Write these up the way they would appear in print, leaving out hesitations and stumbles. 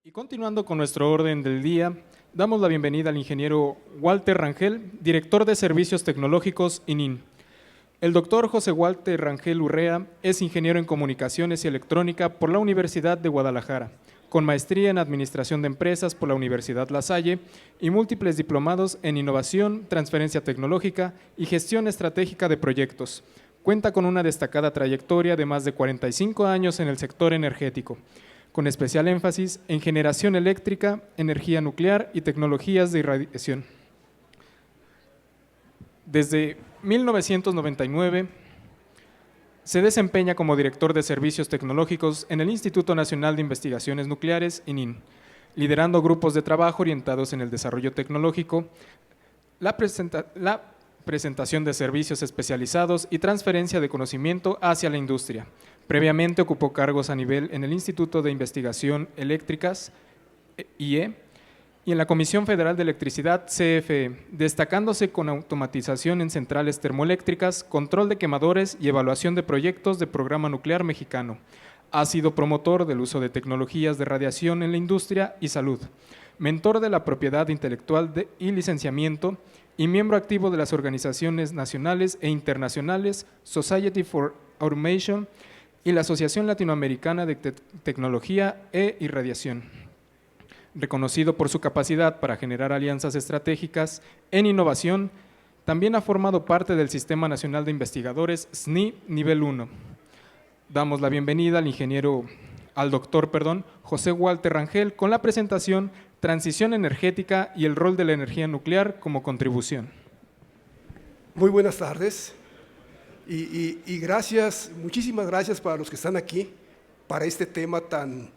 Y continuando con nuestro orden del día, damos la bienvenida al ingeniero Walter Rangel, director de Servicios Tecnológicos ININ. El doctor José Walter Rangel Urrea es ingeniero en Comunicaciones y Electrónica por la Universidad de Guadalajara, con maestría en Administración de Empresas por la Universidad La Salle y múltiples diplomados en Innovación, Transferencia Tecnológica y Gestión Estratégica de Proyectos. Cuenta con una destacada trayectoria de más de 45 años en el sector energético, con especial énfasis en generación eléctrica, energía nuclear y tecnologías de irradiación. Desde 1999 se desempeña como director de Servicios Tecnológicos en el Instituto Nacional de Investigaciones Nucleares, ININ, liderando grupos de trabajo orientados en el desarrollo tecnológico, la presentación de servicios especializados y transferencia de conocimiento hacia la industria. Previamente ocupó cargos a nivel en el Instituto de Investigación Eléctricas, IE, y en la Comisión Federal de Electricidad, CFE, destacándose con automatización en centrales termoeléctricas, control de quemadores y evaluación de proyectos de Programa Nuclear Mexicano. Ha sido promotor del uso de tecnologías de radiación en la industria y salud, mentor de la propiedad intelectual y licenciamiento, y miembro activo de las organizaciones nacionales e internacionales Society for Automation y la Asociación Latinoamericana de Tecnología e Irradiación. Reconocido por su capacidad para generar alianzas estratégicas en innovación, también ha formado parte del Sistema Nacional de Investigadores SNI Nivel 1. Damos la bienvenida al doctor José Walter Rangel con la presentación Transición energética y el rol de la energía nuclear como contribución. Muy buenas tardes y gracias, muchísimas gracias para los que están aquí, para este tema tan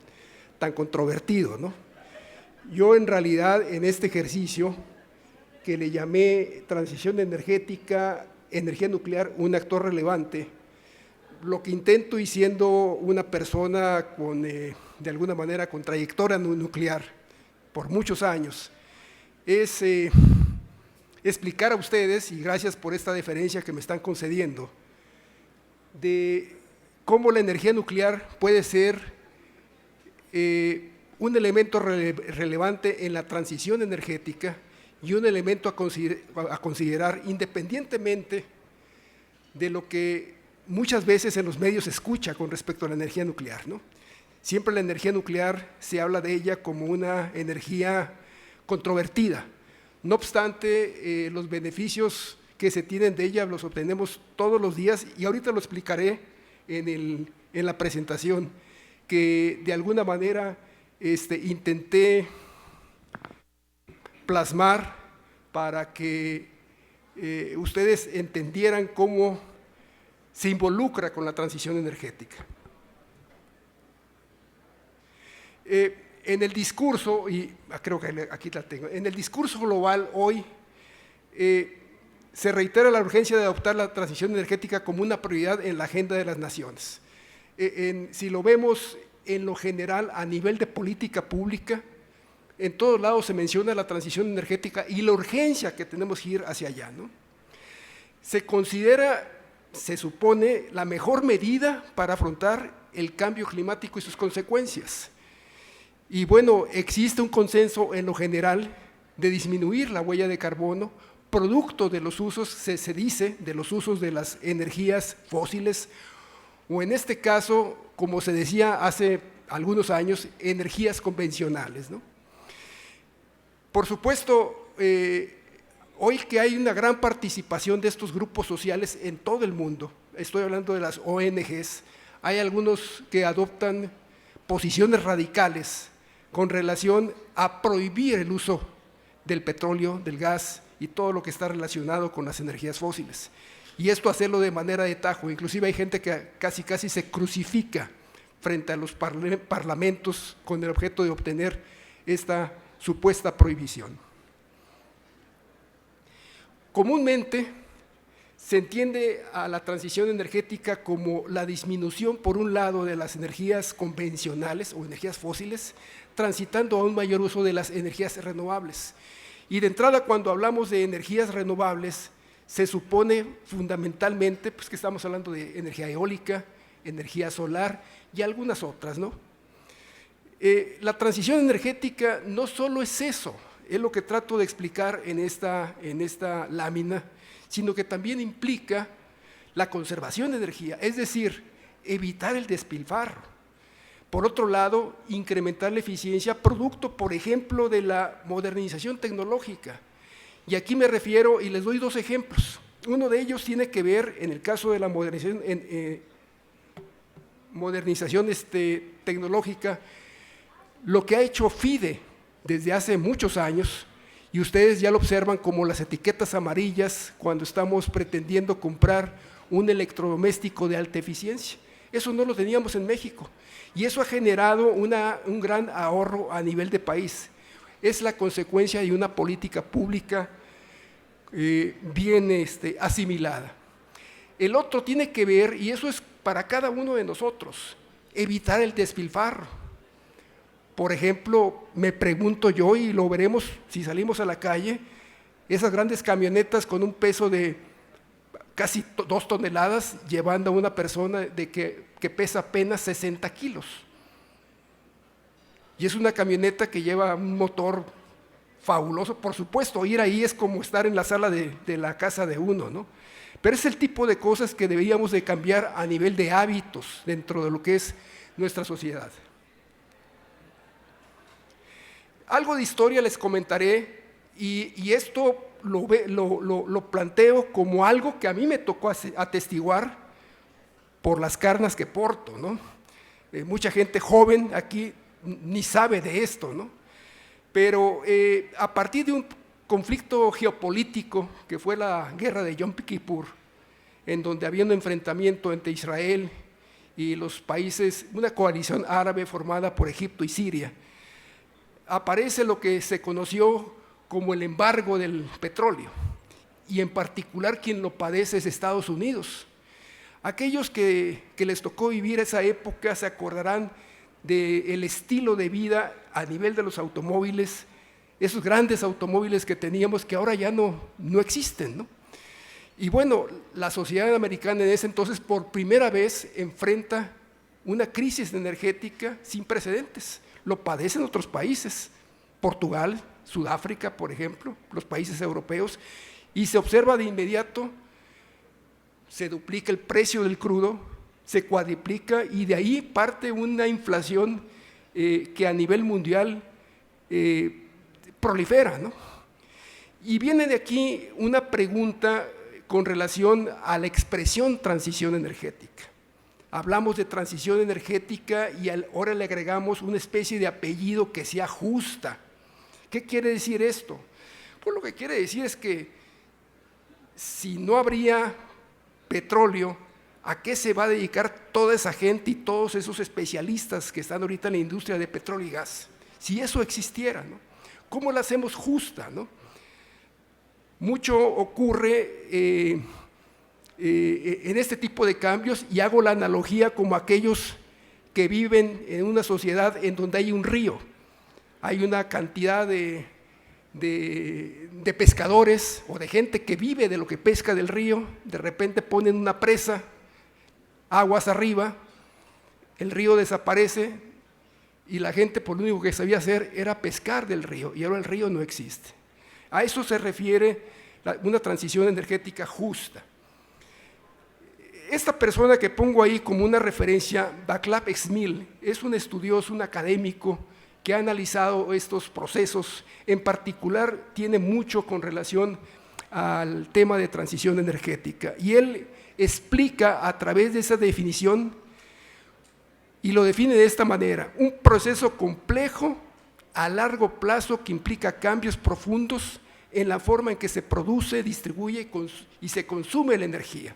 controvertido, ¿no? Yo en realidad en este ejercicio que le llamé Transición energética, energía nuclear, un actor relevante, lo que intento, y siendo una persona de alguna manera con trayectoria nuclear por muchos años, es explicar a ustedes, y gracias por esta deferencia que me están concediendo, de cómo la energía nuclear puede ser un elemento relevante en la transición energética y un elemento a considerar independientemente de lo que muchas veces en los medios se escucha con respecto a la energía nuclear, ¿no? Siempre la energía nuclear se habla de ella como una energía controvertida. No obstante, los beneficios que se tienen de ella los obtenemos todos los días, y ahorita lo explicaré en la presentación, que de alguna manera intenté plasmar para que ustedes entendieran cómo se involucra con la transición energética. En el discurso, y creo que aquí la tengo, en el discurso global hoy se reitera la urgencia de adoptar la transición energética como una prioridad en la agenda de las naciones. Si lo vemos en lo general a nivel de política pública, en todos lados se menciona la transición energética y la urgencia que tenemos que ir hacia allá, ¿no? Se considera, se supone, la mejor medida para afrontar el cambio climático y sus consecuencias. Y bueno, existe un consenso en lo general de disminuir la huella de carbono, producto de los usos, se dice, de los usos de las energías fósiles, o en este caso, como se decía hace algunos años, energías convencionales, ¿no? Por supuesto, hoy que hay una gran participación de estos grupos sociales en todo el mundo, estoy hablando de las ONGs, hay algunos que adoptan posiciones radicales con relación a prohibir el uso del petróleo, del gas y todo lo que está relacionado con las energías fósiles. Y esto hacerlo de manera de tajo. Inclusive hay gente que casi se crucifica frente a los parlamentos con el objeto de obtener esta supuesta prohibición. Comúnmente se entiende a la transición energética como la disminución, por un lado, de las energías convencionales o energías fósiles, transitando a un mayor uso de las energías renovables. Y de entrada, cuando hablamos de energías renovables, se supone fundamentalmente pues, que estamos hablando de energía eólica, energía solar y algunas otras, ¿no? La transición energética no solo es eso, es lo que trato de explicar en esta lámina, sino que también implica la conservación de energía, es decir, evitar el despilfarro. Por otro lado, incrementar la eficiencia producto, por ejemplo, de la modernización tecnológica. Y aquí me refiero, y les doy dos ejemplos. Uno de ellos tiene que ver, en el caso de la modernización tecnológica, lo que ha hecho FIDE desde hace muchos años, y ustedes ya lo observan como las etiquetas amarillas cuando estamos pretendiendo comprar un electrodoméstico de alta eficiencia. Eso no lo teníamos en México, y eso ha generado un gran ahorro a nivel de país. Es la consecuencia de una política pública bien asimilada. El otro tiene que ver, y eso es para cada uno de nosotros, evitar el despilfarro. Por ejemplo, me pregunto yo, y lo veremos si salimos a la calle, esas grandes camionetas con un peso de casi 2 toneladas, llevando a una persona que pesa apenas 60 kilos. Y es una camioneta que lleva un motor fabuloso, por supuesto, ir ahí es como estar en la sala de la casa de uno, ¿no? Pero es el tipo de cosas que deberíamos de cambiar a nivel de hábitos dentro de lo que es nuestra sociedad. Algo de historia les comentaré, y esto lo planteo como algo que a mí me tocó atestiguar por las carnas que porto, ¿no? Mucha gente joven aquí ni sabe de esto, ¿no? Pero a partir de un conflicto geopolítico que fue la guerra de Yom Kippur, en donde había un enfrentamiento entre Israel y los países, una coalición árabe formada por Egipto y Siria, aparece lo que se conoció como el embargo del petróleo, y en particular quien lo padece es Estados Unidos. Aquellos que les tocó vivir esa época se acordarán del estilo de vida a nivel de los automóviles, esos grandes automóviles que teníamos que ahora ya no existen, ¿no? Y bueno, la sociedad americana en ese entonces por primera vez enfrenta una crisis energética sin precedentes. Lo padecen otros países, Portugal, Sudáfrica, por ejemplo, los países europeos, y se observa de inmediato, se duplica el precio del crudo, se cuadriplica, y de ahí parte una inflación que a nivel mundial prolifera, ¿no? Y viene de aquí una pregunta con relación a la expresión transición energética. Hablamos de transición energética y ahora le agregamos una especie de apellido que sea justa. ¿Qué quiere decir esto? Pues lo que quiere decir es que si no habría petróleo, ¿a qué se va a dedicar toda esa gente y todos esos especialistas que están ahorita en la industria de petróleo y gas? Si eso existiera, ¿no? ¿Cómo la hacemos justa, ¿no? Mucho ocurre en este tipo de cambios, y hago la analogía como aquellos que viven en una sociedad en donde hay un río, hay una cantidad de pescadores o de gente que vive de lo que pesca del río, de repente ponen una presa, aguas arriba, el río desaparece y la gente por lo único que sabía hacer era pescar del río, y ahora el río no existe. A eso se refiere una transición energética justa. Esta persona que pongo ahí como una referencia, Václav Smil, es un estudioso, un académico que ha analizado estos procesos, en particular tiene mucho con relación al tema de transición energética, y él explica a través de esa definición, y lo define de esta manera: un proceso complejo a largo plazo que implica cambios profundos en la forma en que se produce, distribuye y se consume la energía.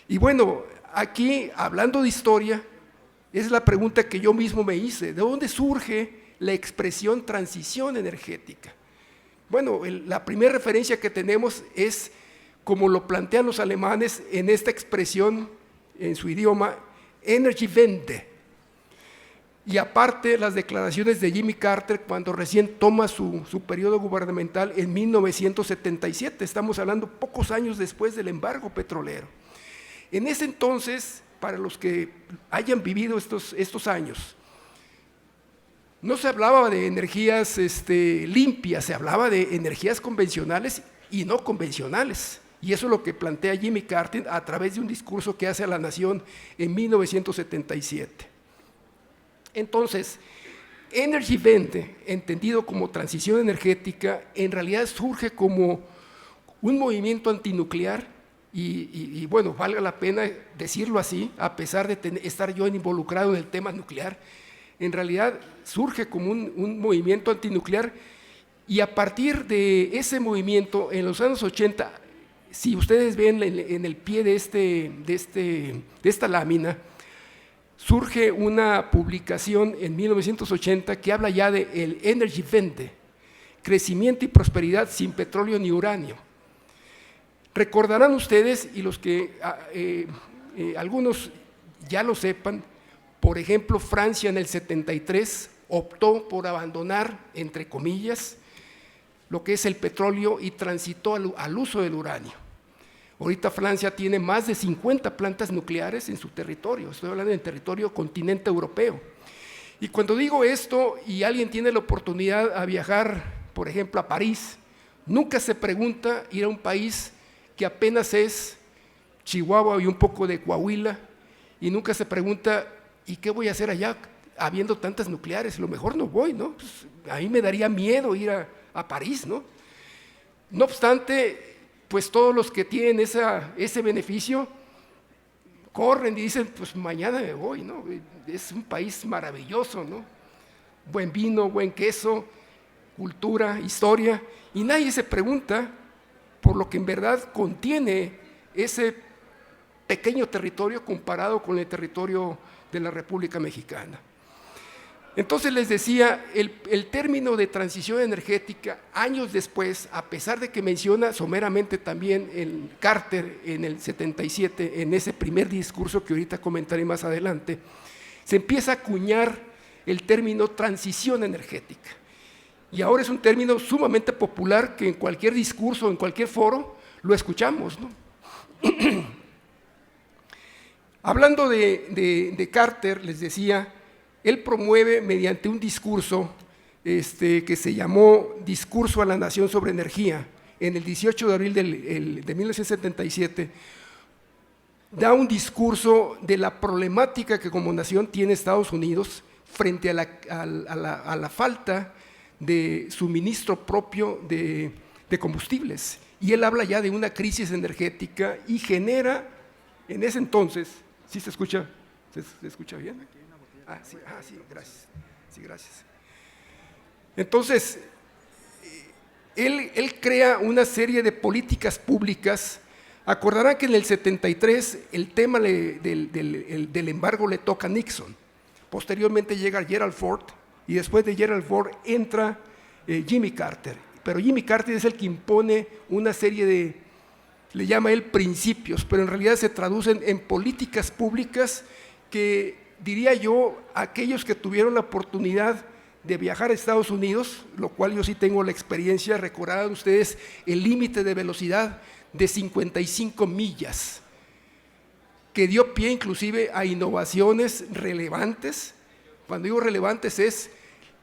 Y bueno, aquí hablando de historia, es la pregunta que yo mismo me hice: ¿de dónde surge la expresión transición energética? Bueno, la primera referencia que tenemos es como lo plantean los alemanes en esta expresión, en su idioma, Energiewende. Y aparte las declaraciones de Jimmy Carter cuando recién toma su periodo gubernamental en 1977, estamos hablando pocos años después del embargo petrolero. En ese entonces, para los que hayan vivido estos años, no se hablaba de energías limpias, se hablaba de energías convencionales y no convencionales. Y eso es lo que plantea Jimmy Carter a través de un discurso que hace a la nación en 1977. Entonces, Energy 20, entendido como transición energética, en realidad surge como un movimiento antinuclear y bueno, valga la pena decirlo así, a pesar de estar yo involucrado en el tema nuclear, en realidad surge como un movimiento antinuclear y a partir de ese movimiento, en los años 80, si ustedes ven en el pie de esta lámina, surge una publicación en 1980 que habla ya de el Energy 20, crecimiento y prosperidad sin petróleo ni uranio. Recordarán ustedes, y los que algunos ya lo sepan, por ejemplo, Francia en el 73 optó por abandonar, entre comillas, lo que es el petróleo y transitó al uso del uranio. Ahorita Francia tiene más de 50 plantas nucleares en su territorio, estoy hablando del territorio continente europeo. Y cuando digo esto y alguien tiene la oportunidad a viajar, por ejemplo, a París, nunca se pregunta ir a un país que apenas es Chihuahua y un poco de Coahuila, y nunca se pregunta, ¿y qué voy a hacer allá habiendo tantas nucleares? Lo mejor no voy, ¿no? Pues, a mí me daría miedo ir a París, ¿no? No obstante, pues todos los que tienen ese beneficio corren y dicen, pues mañana me voy, ¿no? Es un país maravilloso, ¿no? Buen vino, buen queso, cultura, historia, y nadie se pregunta por lo que en verdad contiene ese pequeño territorio comparado con el territorio de la República Mexicana. Entonces les decía, el término de transición energética, años después, a pesar de que menciona someramente también el Carter en el 77, en ese primer discurso que ahorita comentaré más adelante, se empieza a acuñar el término transición energética. Y ahora es un término sumamente popular que en cualquier discurso, en cualquier foro, lo escuchamos, ¿no? Hablando de Carter, les decía, él promueve mediante un discurso que se llamó Discurso a la Nación sobre Energía, en el 18 de abril de 1977, da un discurso de la problemática que como nación tiene Estados Unidos frente a la falta de suministro propio de combustibles. Y él habla ya de una crisis energética y genera, en ese entonces, ¿sí se escucha? ¿Se escucha bien? Sí, gracias. Sí, gracias. Entonces, él crea una serie de políticas públicas. Acordarán que en el 73 el tema del embargo le toca a Nixon. Posteriormente llega Gerald Ford y después de Gerald Ford entra Jimmy Carter. Pero Jimmy Carter es el que impone una serie de, le llama él principios, pero en realidad se traducen en políticas públicas que, diría yo, aquellos que tuvieron la oportunidad de viajar a Estados Unidos, lo cual yo sí tengo la experiencia, recordarán ustedes el límite de velocidad de 55 millas, que dio pie inclusive a innovaciones relevantes. Cuando digo relevantes es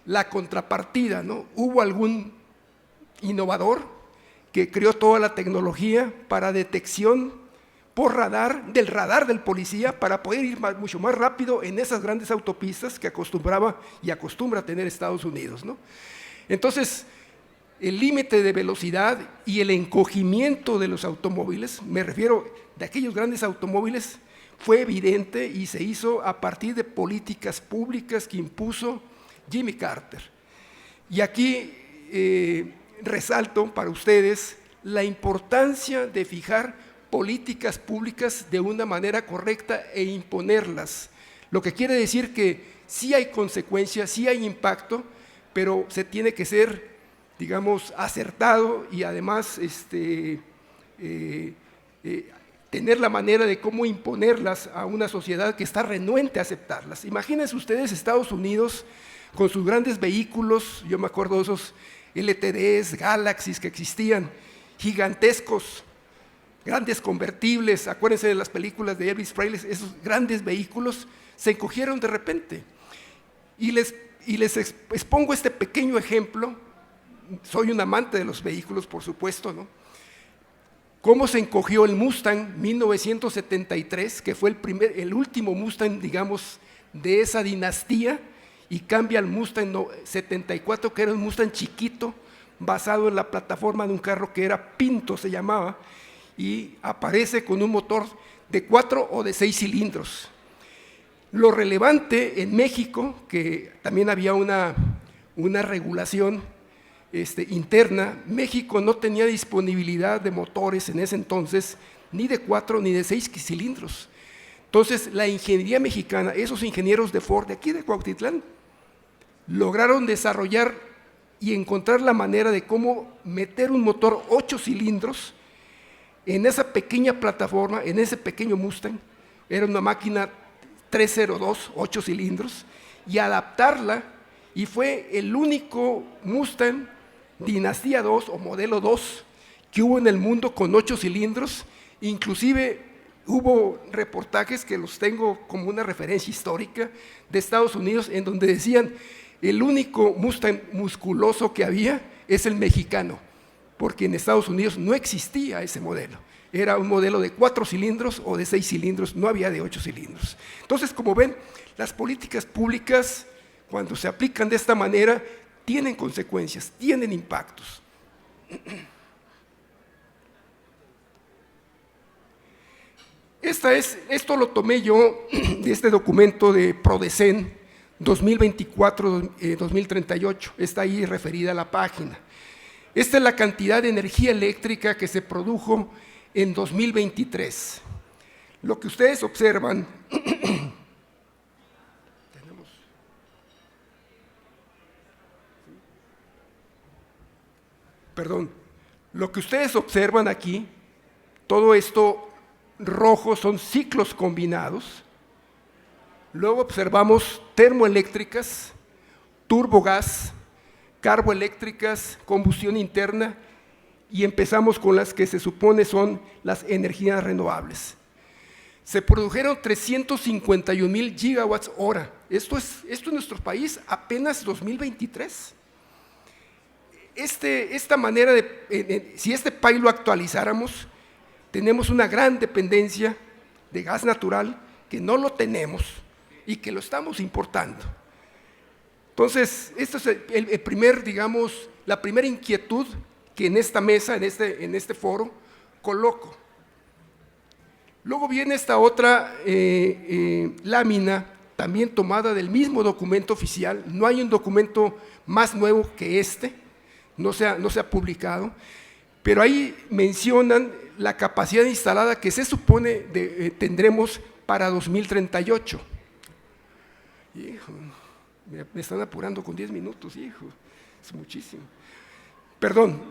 la contrapartida, ¿no? Hubo algún innovador que creó toda la tecnología para detección por radar del policía para poder ir mucho más rápido en esas grandes autopistas que acostumbraba y acostumbra a tener Estados Unidos, ¿no? Entonces, el límite de velocidad y el encogimiento de los automóviles, me refiero de aquellos grandes automóviles, fue evidente y se hizo a partir de políticas públicas que impuso Jimmy Carter. Y aquí resalto para ustedes la importancia de fijar políticas públicas de una manera correcta e imponerlas. Lo que quiere decir que sí hay consecuencias, sí hay impacto, pero se tiene que ser, digamos, acertado y además tener la manera de cómo imponerlas a una sociedad que está renuente a aceptarlas. Imagínense ustedes Estados Unidos con sus grandes vehículos, yo me acuerdo de esos LTDs, Galaxies que existían, gigantescos, grandes convertibles, acuérdense de las películas de Elvis Presley, esos grandes vehículos se encogieron de repente y les Y les expongo este pequeño ejemplo. Soy un amante de los vehículos, por supuesto, ¿no? Cómo se encogió el Mustang 1973, que fue el último Mustang, digamos, de esa dinastía, y cambia al Mustang 74, que era un Mustang chiquito, basado en la plataforma de un carro que era Pinto, se llamaba, y aparece con un motor de 4 o de 6 cilindros. Lo relevante en México, que también había una regulación interna, México no tenía disponibilidad de motores en ese entonces, ni de 4 ni de 6 cilindros. Entonces, la ingeniería mexicana, esos ingenieros de Ford, de aquí de Cuautitlán, lograron desarrollar y encontrar la manera de cómo meter un motor 8 cilindros en esa pequeña plataforma, en ese pequeño Mustang. Era una máquina 302, 8 cilindros, y adaptarla, y fue el único Mustang Dinastía 2 o modelo 2 que hubo en el mundo con 8 cilindros. Inclusive hubo reportajes que los tengo como una referencia histórica de Estados Unidos, en donde decían: el único Mustang musculoso que había es el mexicano, porque en Estados Unidos no existía ese modelo. Era un modelo de 4 cilindros o de 6 cilindros, no había de 8 cilindros. Entonces, como ven, las políticas públicas, cuando se aplican de esta manera, tienen consecuencias, tienen impactos. Esto lo tomé yo de este documento de Prodecen 2024-2038, está ahí referida a la página. Esta es la cantidad de energía eléctrica que se produjo en 2023. Lo que ustedes observan, lo que ustedes observan aquí, todo esto rojo son ciclos combinados. Luego observamos termoeléctricas, turbogás, carboeléctricas, combustión interna, y empezamos con las que se supone son las energías renovables. Se produjeron 351,000 gigawatts hora. Esto en nuestro país apenas 2023. Esta manera si este país lo actualizáramos, tenemos una gran dependencia de gas natural que no lo tenemos y que lo estamos importando. Entonces, esto es la primera inquietud que en esta mesa, en este foro, coloco. Luego viene esta otra lámina, también tomada del mismo documento oficial. No hay un documento más nuevo que este, no se ha publicado, pero ahí mencionan la capacidad instalada que se supone tendremos para 2038. Hijo, me están apurando con 10 minutos, hijo, es muchísimo. Perdón.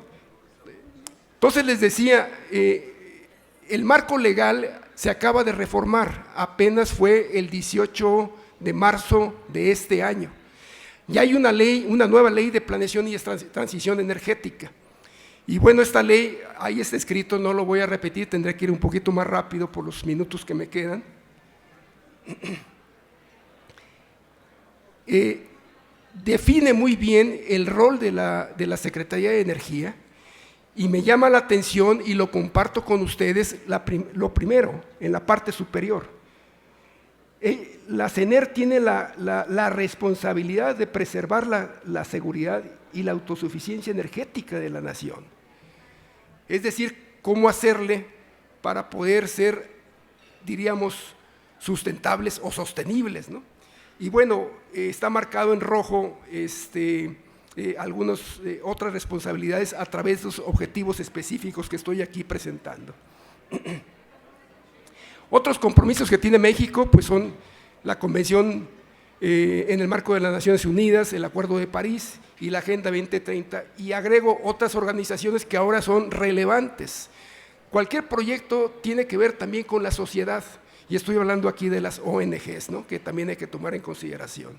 Entonces les decía, el marco legal se acaba de reformar, apenas fue el 18 de marzo de este año. Ya hay una nueva ley de planeación y transición energética. Y bueno, esta ley, ahí está escrito, no lo voy a repetir, tendré que ir un poquito más rápido por los minutos que me quedan. Define muy bien el rol de la Secretaría de Energía, y me llama la atención y lo comparto con ustedes. Lo primero, en la parte superior, la CENER tiene la responsabilidad de preservar la seguridad y la autosuficiencia energética de la nación. Es decir, cómo hacerle para poder ser, diríamos, sustentables o sostenibles, ¿no? Y bueno, está marcado en rojo algunas otras responsabilidades a través de los objetivos específicos que estoy aquí presentando. Otros compromisos que tiene México pues son la Convención en el marco de las Naciones Unidas, el Acuerdo de París y la Agenda 2030, y agrego otras organizaciones que ahora son relevantes. Cualquier proyecto tiene que ver también con la sociedad, y estoy hablando aquí de las ONGs, ¿no?, que también hay que tomar en consideración.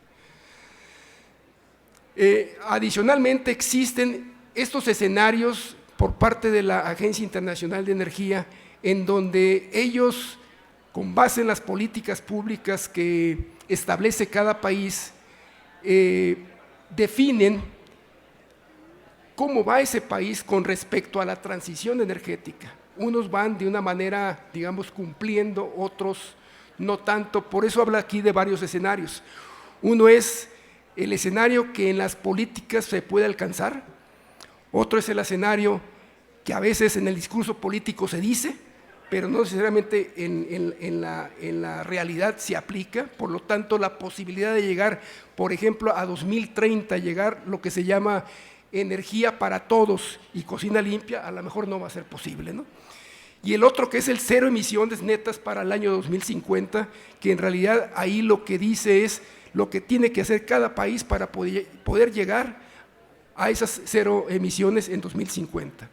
Adicionalmente, existen estos escenarios por parte de la Agencia Internacional de Energía, en donde ellos, con base en las políticas públicas que establece cada país, definen cómo va ese país con respecto a la transición energética. Unos van de una manera, digamos, cumpliendo, otros no tanto. Por eso habla aquí de varios escenarios. Uno es el escenario que en las políticas se puede alcanzar, otro es el escenario que a veces en el discurso político se dice, pero no necesariamente en la realidad se aplica. Por lo tanto, la posibilidad de llegar, por ejemplo, a 2030, llegar lo que se llama energía para todos y cocina limpia, a lo mejor no va a ser posible, ¿no? Y el otro, que es el cero emisiones netas para el año 2050, que en realidad ahí lo que dice es lo que tiene que hacer cada país para poder llegar a esas cero emisiones en 2050.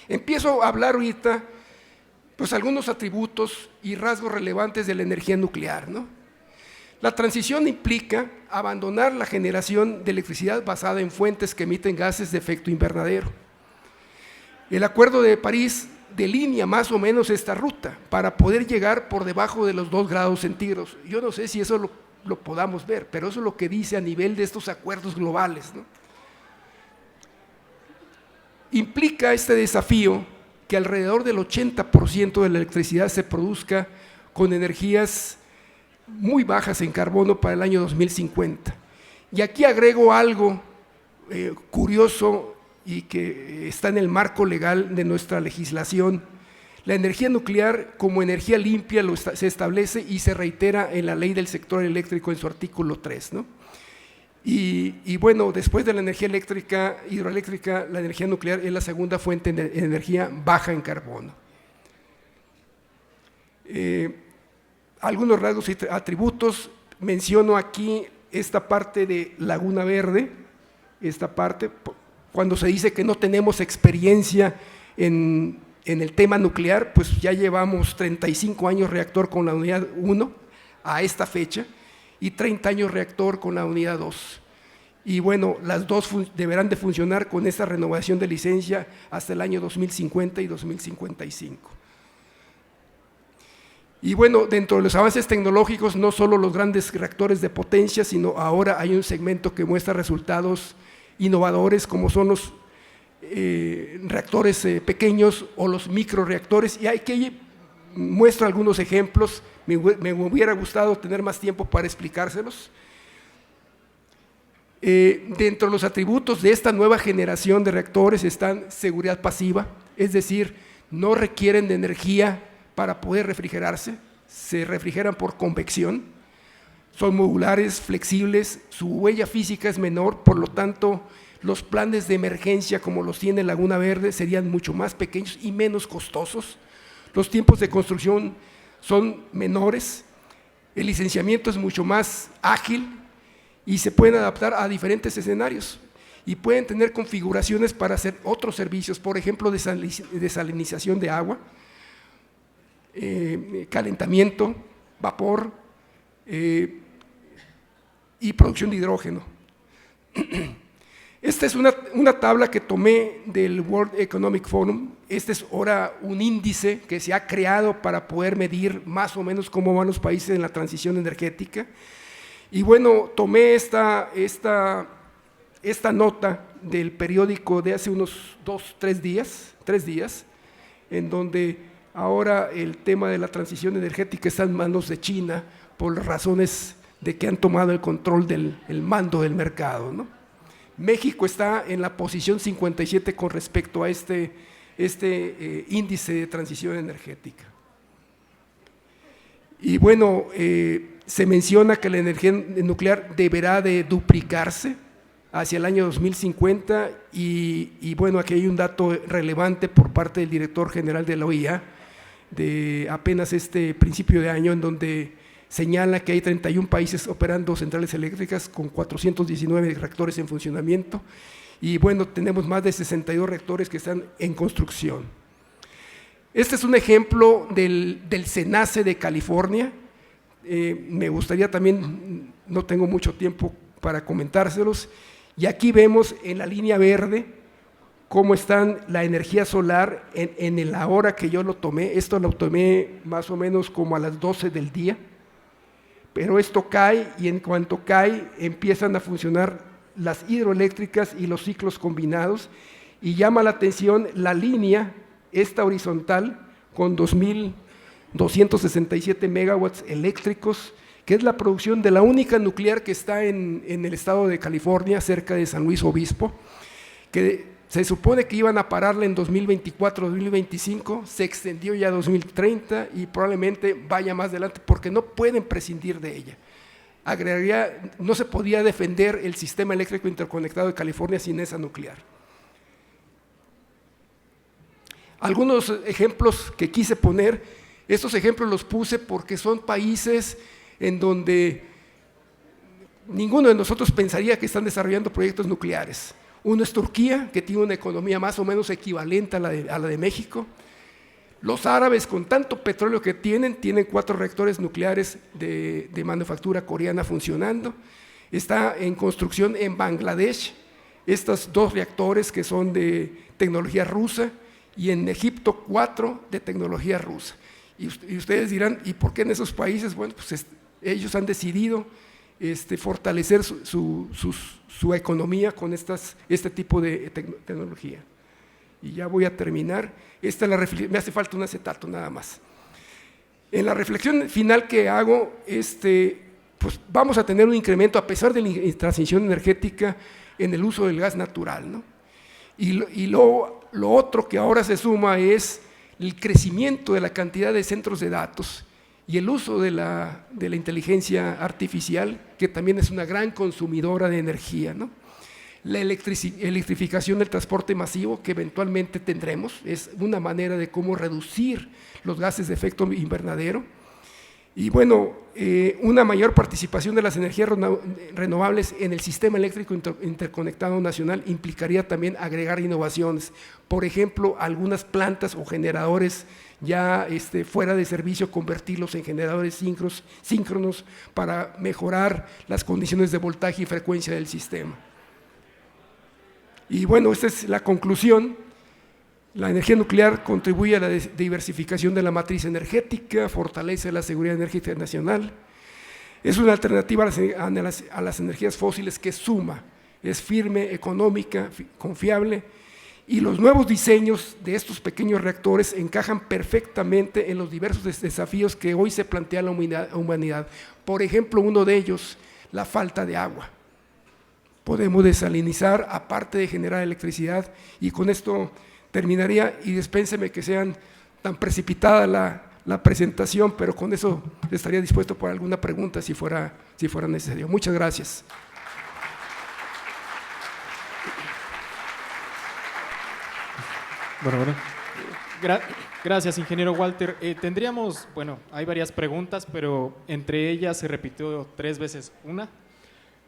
Empiezo a hablar ahorita, pues, algunos atributos y rasgos relevantes de la energía nuclear, ¿no? La transición implica abandonar la generación de electricidad basada en fuentes que emiten gases de efecto invernadero. El Acuerdo de París delinea más o menos esta ruta para poder llegar por debajo de los 2 grados centígrados. Yo no sé si eso lo podamos ver, pero eso es lo que dice a nivel de estos acuerdos globales, ¿no? Implica este desafío que alrededor del 80% de la electricidad se produzca con energías muy bajas en carbono para el año 2050. Y aquí agrego algo curioso y que está en el marco legal de nuestra legislación. La energía nuclear como energía limpia se establece y se reitera en la ley del sector eléctrico en su artículo 3, ¿no? Y bueno, después de la energía eléctrica, hidroeléctrica, la energía nuclear es la segunda fuente de energía baja en carbono. Algunos rasgos y atributos, menciono aquí esta parte de Laguna Verde, esta parte, cuando se dice que no tenemos experiencia en el tema nuclear, pues ya llevamos 35 años reactor con la unidad 1 a esta fecha, y 30 años reactor con la unidad 2. Y bueno, las dos deberán de funcionar con esta renovación de licencia hasta el año 2050 y 2055. Y bueno, dentro de los avances tecnológicos, no solo los grandes reactores de potencia, sino ahora hay un segmento que muestra resultados innovadores, como son los reactores pequeños o los microreactores, y hay que muestro algunos ejemplos. Me hubiera gustado tener más tiempo para explicárselos. Dentro de los atributos de esta nueva generación de reactores están seguridad pasiva, es decir, no requieren de energía para poder refrigerarse, se refrigeran por convección, son modulares, flexibles, su huella física es menor, por lo tanto, los planes de emergencia como los tiene Laguna Verde serían mucho más pequeños y menos costosos. Los tiempos de construcción son menores, el licenciamiento es mucho más ágil y se pueden adaptar a diferentes escenarios y pueden tener configuraciones para hacer otros servicios, por ejemplo, desalinización de agua, calentamiento, vapor y producción de hidrógeno. Esta es una tabla que tomé del World Economic Forum. Este es ahora un índice que se ha creado para poder medir más o menos cómo van los países en la transición energética. Y bueno, tomé esta nota del periódico de hace unos 3 días, en donde ahora el tema de la transición energética está en manos de China por las razones de que han tomado el control del mando del mercado, ¿no? México está en la posición 57 con respecto a este índice de transición energética. Y bueno, se menciona que la energía nuclear deberá de duplicarse hacia el año 2050 y bueno, aquí hay un dato relevante por parte del director general de la OIA de apenas este principio de año, en donde señala que hay 31 países operando centrales eléctricas con 419 reactores en funcionamiento y bueno, tenemos más de 62 reactores que están en construcción. Este es un ejemplo del CENACE de California. Me gustaría también, no tengo mucho tiempo para comentárselos, y aquí vemos en la línea verde cómo están la energía solar en la hora que yo lo tomé. Esto lo tomé más o menos como a las 12 del día, pero esto cae y en cuanto cae empiezan a funcionar las hidroeléctricas y los ciclos combinados y llama la atención la línea, esta horizontal, con 2.267 megawatts eléctricos, que es la producción de la única nuclear que está en el estado de California, cerca de San Luis Obispo, que se supone que iban a pararla en 2024-2025, se extendió ya a 2030 y probablemente vaya más adelante porque no pueden prescindir de ella. Agregaría, no se podía defender el sistema eléctrico interconectado de California sin esa nuclear. Algunos ejemplos que quise poner, estos ejemplos los puse porque son países en donde ninguno de nosotros pensaría que están desarrollando proyectos nucleares. Uno es Turquía, que tiene una economía más o menos equivalente a la de México. Los árabes, con tanto petróleo que tienen 4 reactores nucleares de manufactura coreana funcionando. Está en construcción en Bangladesh, estos 2 reactores que son de tecnología rusa, y en Egipto 4 de tecnología rusa. Y ustedes dirán, ¿y por qué en esos países? Bueno, pues ellos han decidido fortalecer su economía con este tipo de tecnología. Y ya voy a terminar. Esta es la reflexión, me hace falta un acetato nada más. En la reflexión final que hago, pues vamos a tener un incremento, a pesar de la transición energética, en el uso del gas natural, ¿no? Y lo otro que ahora se suma es el crecimiento de la cantidad de centros de datos y el uso de la inteligencia artificial, que también es una gran consumidora de energía, ¿no? La electrificación del transporte masivo que eventualmente tendremos, es una manera de cómo reducir los gases de efecto invernadero. Y bueno, una mayor participación de las energías renovables en el sistema eléctrico interconectado nacional implicaría también agregar innovaciones. Por ejemplo, algunas plantas o generadores ya fuera de servicio, convertirlos en generadores síncronos para mejorar las condiciones de voltaje y frecuencia del sistema. Y bueno, esta es la conclusión. La energía nuclear contribuye a la diversificación de la matriz energética, fortalece la seguridad energética nacional, es una alternativa a las energías fósiles que suma, es firme, económica, confiable, y los nuevos diseños de estos pequeños reactores encajan perfectamente en los diversos desafíos que hoy se plantea la humanidad. Por ejemplo, uno de ellos, la falta de agua. Podemos desalinizar, aparte de generar electricidad, y con esto terminaría, y dispénseme que sean tan precipitada la presentación, pero con eso estaría dispuesto por alguna pregunta si fuera necesario. Muchas gracias. Bueno. Gracias, ingeniero Walter. Tendríamos, hay varias preguntas, pero entre ellas se repitió 3 veces una,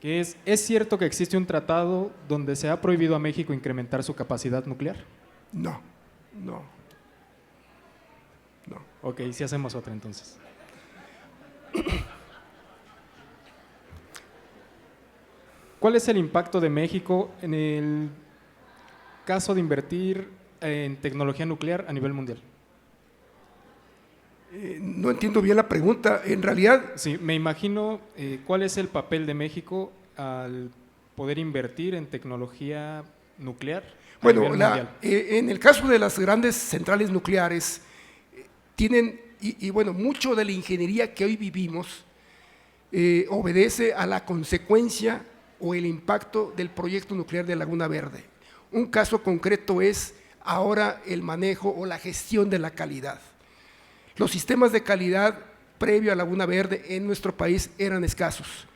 que ¿es cierto que existe un tratado donde se ha prohibido a México incrementar su capacidad nuclear? No. Ok, sí hacemos otra entonces. ¿Cuál es el impacto de México en el caso de invertir en tecnología nuclear a nivel mundial? No entiendo bien la pregunta, en realidad… Sí, me imagino cuál es el papel de México al poder invertir en tecnología nuclear a nivel mundial. En el caso de las grandes centrales nucleares, tienen, mucho de la ingeniería que hoy vivimos obedece a la consecuencia o el impacto del proyecto nuclear de Laguna Verde. Un caso concreto es ahora el manejo o la gestión de la calidad. Los sistemas de calidad previo a Laguna Verde en nuestro país eran escasos.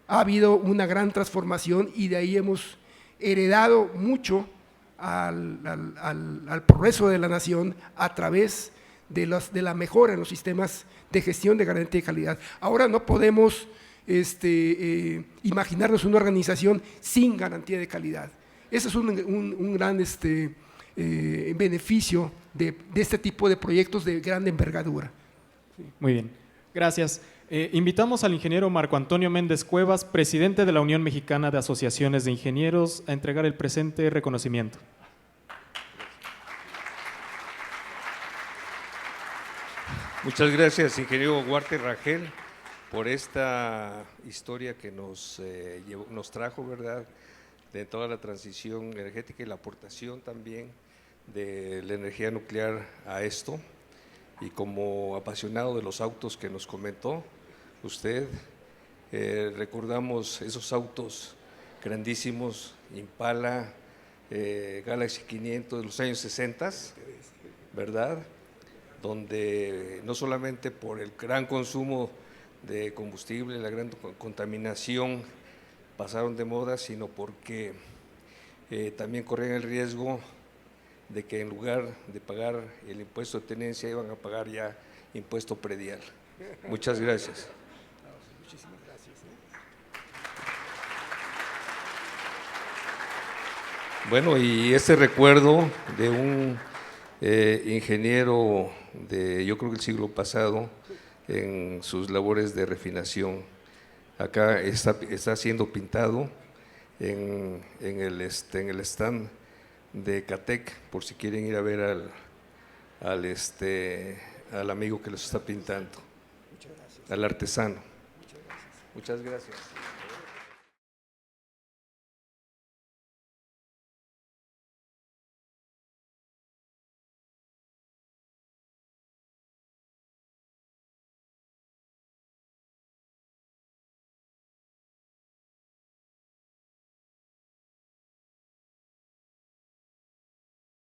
Ha habido una gran transformación y de ahí hemos heredado mucho al progreso de la nación a través de la mejora en los sistemas de gestión de garantía de calidad. Ahora no podemos imaginarnos una organización sin garantía de calidad. Ese es un gran beneficio de este tipo de proyectos de gran envergadura. Muy bien, gracias. Invitamos al ingeniero Marco Antonio Méndez Cuevas, presidente de la Unión Mexicana de Asociaciones de Ingenieros, a entregar el presente reconocimiento. Muchas gracias, ingeniero Walter Rangel, por esta historia que nos trajo, ¿verdad?, de toda la transición energética y la aportación también de la energía nuclear a esto. Y como apasionado de los autos que nos comentó usted, recordamos esos autos grandísimos, Impala, Galaxy 500 de los años 60, ¿verdad?, donde no solamente por el gran consumo de combustible, la gran contaminación pasaron de moda, sino porque también corrían el riesgo de que en lugar de pagar el impuesto de tenencia iban a pagar ya impuesto predial. Muchas gracias. Muchísimas gracias. Bueno, y este recuerdo de un ingeniero de, yo creo que el siglo pasado, en sus labores de refinación. Acá está siendo pintado en el stand de Catec, por si quieren ir a ver al amigo que los está pintando, al artesano. Muchas gracias.